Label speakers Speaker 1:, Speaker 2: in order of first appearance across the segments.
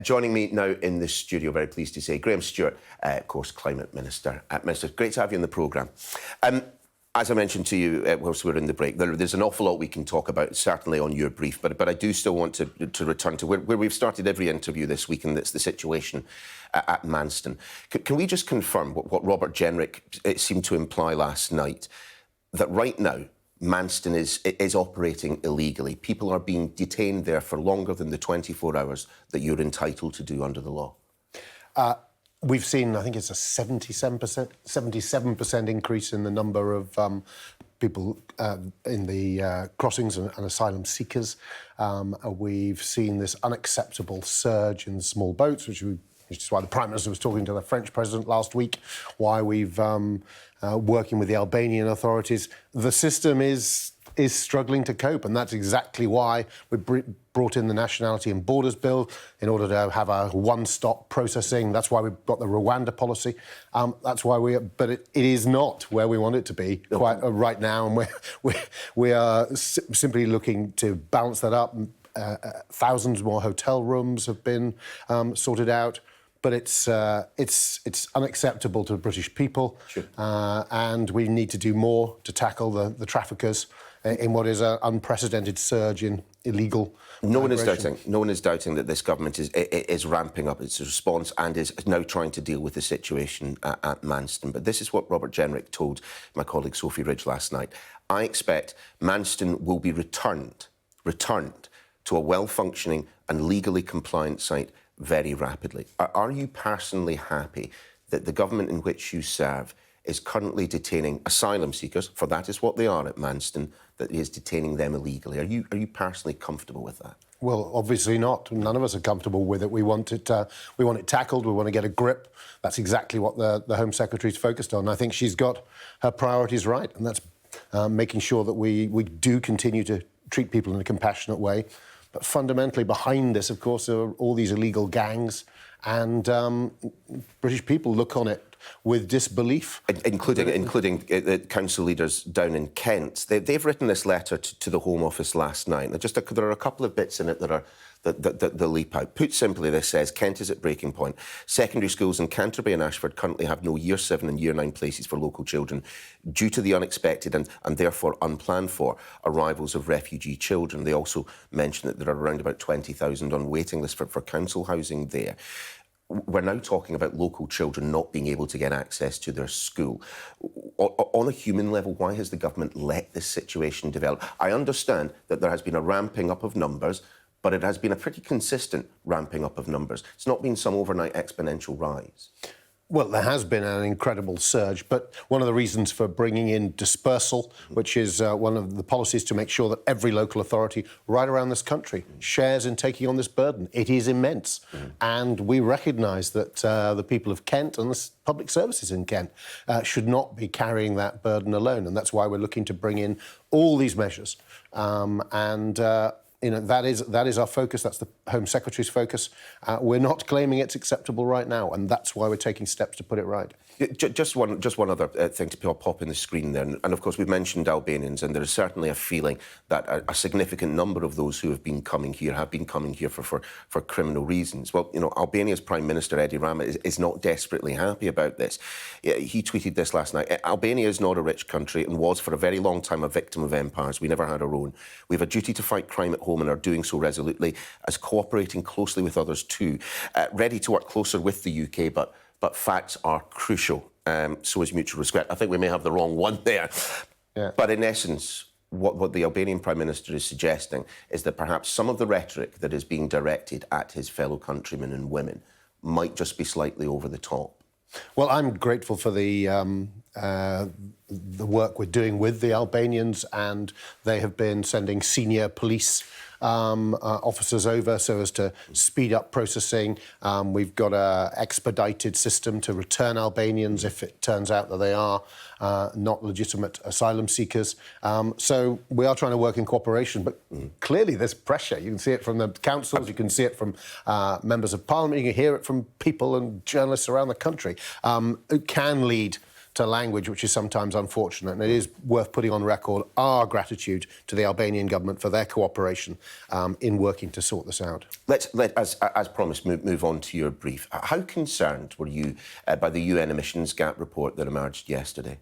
Speaker 1: Joining me now in the studio, very pleased to say, Graham Stuart, of course, Climate Minister. Minister, great to have you in the programme. As I mentioned to you whilst we were in the break, there's an awful lot we can talk about, certainly on your brief, but I do still want to return to where we've started every interview this week, and that's the situation at Manston. Can we just confirm what Robert Jenrick seemed to imply last night, that right now Manston is operating illegally? People are being detained there for longer than the 24 hours that you're entitled to do under the law.
Speaker 2: We've seen, I think it's a 77% increase in the number of people in the crossings and asylum seekers. We've seen this unacceptable surge in small boats, which is why the Prime Minister was talking to the French President last week, why we've working with the Albanian authorities. The system is struggling to cope, and that's exactly why we brought in the Nationality and Borders Bill in order to have a one-stop processing. That's why we've got the Rwanda policy. That's why but it is not where we want it to be quite right now, and we are simply looking to balance that up. Thousands more hotel rooms have been sorted out. But it's unacceptable to the British people,
Speaker 1: sure.
Speaker 2: And we need to do more to tackle the traffickers in what is an unprecedented surge in illegal migration.
Speaker 1: No one is doubting that this government is ramping up its response and is now trying to deal with the situation at Manston. But this is what Robert Jenrick told my colleague Sophie Ridge last night. I expect Manston will be returned to a well-functioning and legally compliant site very rapidly. Are you personally happy that the government in which you serve is currently detaining asylum seekers, for that is what they are at Manston, that is detaining them illegally? Are you personally comfortable with that?
Speaker 2: Well, obviously not. None of us are comfortable with it. We want it tackled. We want to get a grip. That's exactly what the Home Secretary's focused on. I think she's got her priorities right, and that's making sure that we do continue to treat people in a compassionate way. But fundamentally behind this, of course, are all these illegal gangs, and British people look on it with disbelief. Including
Speaker 1: council leaders down in Kent. They've written this letter to the Home Office last night. There are a couple of bits in it that leap out. Put simply, this says, Kent is at breaking point. Secondary schools in Canterbury and Ashford currently have no Year 7 and Year 9 places for local children due to the unexpected and therefore unplanned for arrivals of refugee children. They also mention that there are around about 20,000 on waiting list for council housing there. We're now talking about local children not being able to get access to their school. On a human level, why has the government let this situation develop? I understand that there has been a ramping up of numbers, but it has been a pretty consistent ramping up of numbers. It's not been some overnight exponential rise.
Speaker 2: Well, there has been an incredible surge, but one of the reasons for bringing in dispersal, which is one of the policies to make sure that every local authority right around this country shares in taking on this burden. It is immense. And we recognise that the people of Kent and the public services in Kent should not be carrying that burden alone. And that's why we're looking to bring in all these measures. That is our focus. That's the Home Secretary's focus. We're not claiming it's acceptable right now, and that's why we're taking steps to put it right.
Speaker 1: Just one other thing to pop in the screen there. And of course, we've mentioned Albanians, and there is certainly a feeling that a significant number of those who have been coming here for criminal reasons. Well, Albania's Prime Minister, Edi Rama, is not desperately happy about this. He tweeted this last night. Albania is not a rich country and was for a very long time a victim of empires. We never had our own. We have a duty to fight crime at home and are doing so resolutely, as cooperating closely with others too. Ready to work closer with the UK, but facts are crucial. So is mutual respect. I think we may have the wrong one there. Yeah. But in essence, what the Albanian Prime Minister is suggesting is that perhaps some of the rhetoric that is being directed at his fellow countrymen and women might just be slightly over the top.
Speaker 2: Well, I'm grateful for the work we're doing with the Albanians, and they have been sending senior police officers over so as to speed up processing. We've got an expedited system to return Albanians if it turns out that they are not legitimate asylum seekers. So we are trying to work in cooperation, but clearly there's pressure. You can see it from the councils, you can see it from members of parliament, you can hear it from people and journalists around the country. It can lead to language which is sometimes unfortunate, and it is worth putting on record our gratitude to the Albanian government for their cooperation in working to sort this out.
Speaker 1: Let's as promised, move on to your brief. How concerned were you by the UN emissions gap report that emerged yesterday?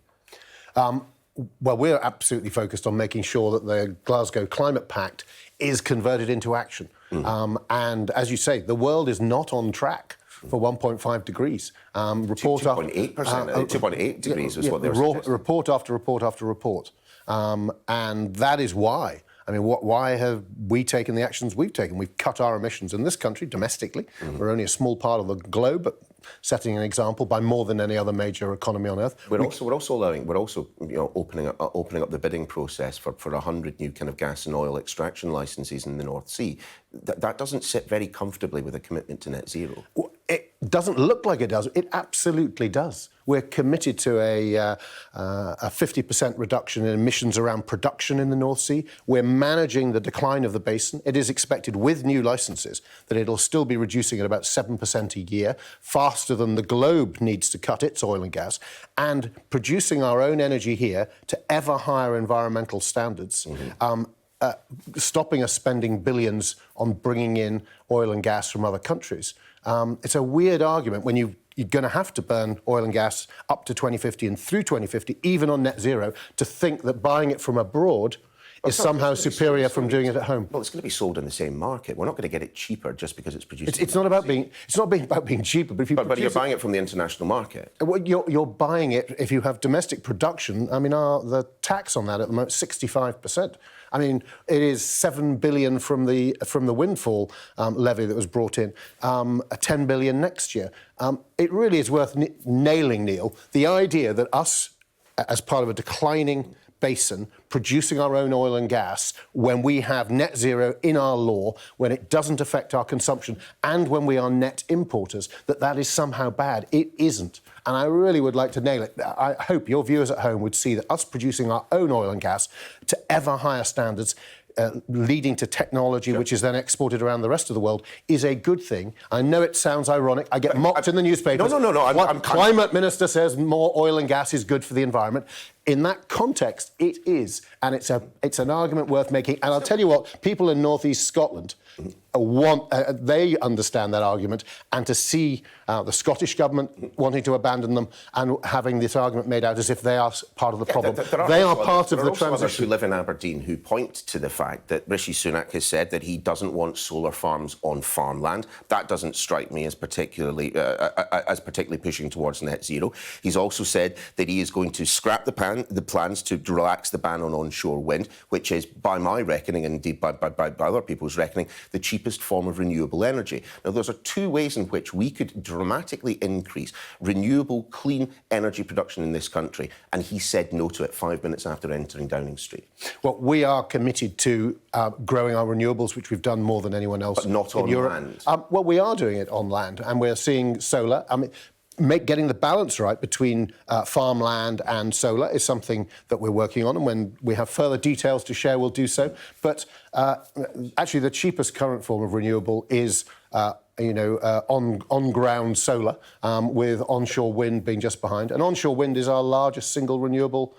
Speaker 2: Well, we're absolutely focused on making sure that the Glasgow Climate Pact is converted into action. And as you say, the world is not on track for 1.5 degrees.
Speaker 1: 2.8%, 2.8 degrees was what they were suggesting.
Speaker 2: Report after report after report. And that is why. I mean, why have we taken the actions we've taken? We've cut our emissions in this country domestically. We're only a small part of the globe, but setting an example by more than any other major economy on earth.
Speaker 1: We're also opening up the bidding process for 100 new kind of gas and oil extraction licenses in the North Sea. That doesn't sit very comfortably with a commitment to net zero.
Speaker 2: It doesn't look like it does. It absolutely does. We're committed to a 50% reduction in emissions around production in the North Sea. We're managing the decline of the basin. It is expected, with new licences, that it'll still be reducing at about 7% a year, faster than the globe needs to cut its oil and gas, and producing our own energy here to ever higher environmental standards. Stopping us spending billions on bringing in oil and gas from other countries. It's a weird argument when you're going to have to burn oil and gas up to 2050 and through 2050, even on net zero, to think that buying it from abroad is somehow superior from doing it at home.
Speaker 1: Well, it's going to be sold in the same market. We're not going to get it cheaper just because it's produced.
Speaker 2: It's not about being cheaper, but if you
Speaker 1: but you're buying it from the international market.
Speaker 2: Well, you're buying it if you have domestic production. I mean, the tax on that at the moment is 65%. I mean, it is $7 billion from the windfall levy that was brought in, $10 billion next year. It really is worth nailing, Neil, the idea that us, as part of a declining basin, producing our own oil and gas when we have net zero in our law, when it doesn't affect our consumption, and when we are net importers, that is somehow bad. It isn't. And I really would like to nail it. I hope your viewers at home would see that us producing our own oil and gas to ever higher standards, leading to technology which is then exported around the rest of the world, is a good thing. I know it sounds ironic. I get mocked in the newspapers.
Speaker 1: No.
Speaker 2: Climate minister says more oil and gas is good for the environment. In that context, it is, and it's an argument worth making. And I'll tell you what, people in North East Scotland they understand that argument, and to see the Scottish government wanting to abandon them and having this argument made out as if they are part of the problem. They are part of the transition.
Speaker 1: Others who live in Aberdeen who point to the fact that Rishi Sunak has said that he doesn't want solar farms on farmland. That doesn't strike me as particularly pushing towards net zero. He's also said that he is going to scrap the plans to relax the ban on onshore wind, which is, by my reckoning, and indeed by other people's reckoning, the cheapest form of renewable energy. Now, those are two ways in which we could dramatically increase renewable, clean energy production in this country, and he said no to it 5 minutes after entering Downing Street.
Speaker 2: Well, we are committed to growing our renewables, which we've done more than anyone else.
Speaker 1: But not on land.
Speaker 2: Well, we are doing it on land, and we're seeing solar. I mean, getting the balance right between farmland and solar is something that we're working on, and when we have further details to share, we'll do so. But actually, the cheapest current form of renewable is on-ground solar, with onshore wind being just behind. And onshore wind is our largest single renewable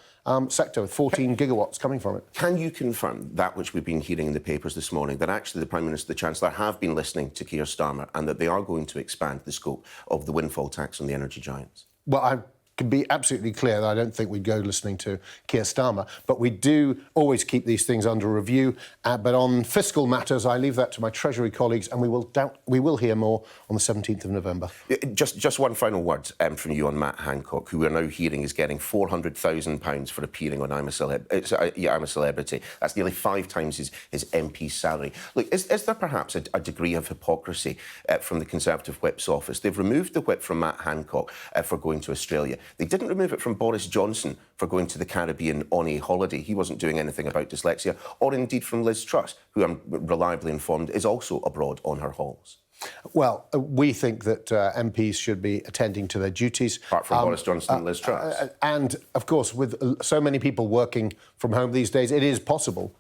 Speaker 2: sector, with 14 gigawatts coming from it.
Speaker 1: Can you confirm that which we've been hearing in the papers this morning, that actually the Prime Minister, the Chancellor, have been listening to Keir Starmer and that they are going to expand the scope of the windfall tax on the energy giants?
Speaker 2: Well, I can be absolutely clear that I don't think we'd go listening to Keir Starmer, but we do always keep these things under review. But on fiscal matters, I leave that to my Treasury colleagues, and we will hear more on the 17th of November.
Speaker 1: Just one final word from you on Matt Hancock, who we're now hearing is getting £400,000 for appearing on I'm a Celebrity. That's nearly 5 times his MP salary. Look, is there perhaps a degree of hypocrisy from the Conservative Whip's office? They've removed the whip from Matt Hancock for going to Australia. They didn't remove it from Boris Johnson for going to the Caribbean on a holiday. He wasn't doing anything about dyslexia. Or indeed from Liz Truss, who I'm reliably informed is also abroad on her hauls.
Speaker 2: Well, we think that MPs should be attending to their duties.
Speaker 1: Apart from Boris Johnson and Liz Truss.
Speaker 2: And, of course, with so many people working from home these days, it is possible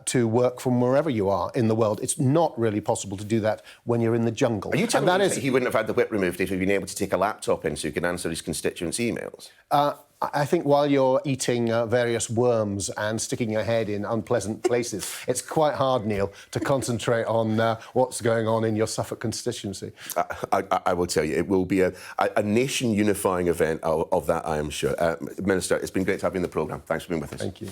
Speaker 2: to work from wherever you are in the world. It's not really possible to do that when you're in the jungle.
Speaker 1: Are you telling
Speaker 2: and
Speaker 1: me that he wouldn't have had the whip removed if he'd been able to take a laptop in so he could answer his constituents' emails?
Speaker 2: I think while you're eating various worms and sticking your head in unpleasant places, it's quite hard, Neil, to concentrate on what's going on in your Suffolk constituency.
Speaker 1: I will tell you, it will be a nation-unifying event of that, I am sure. Minister, it's been great to have you in the programme. Thanks for being with us.
Speaker 2: Thank you.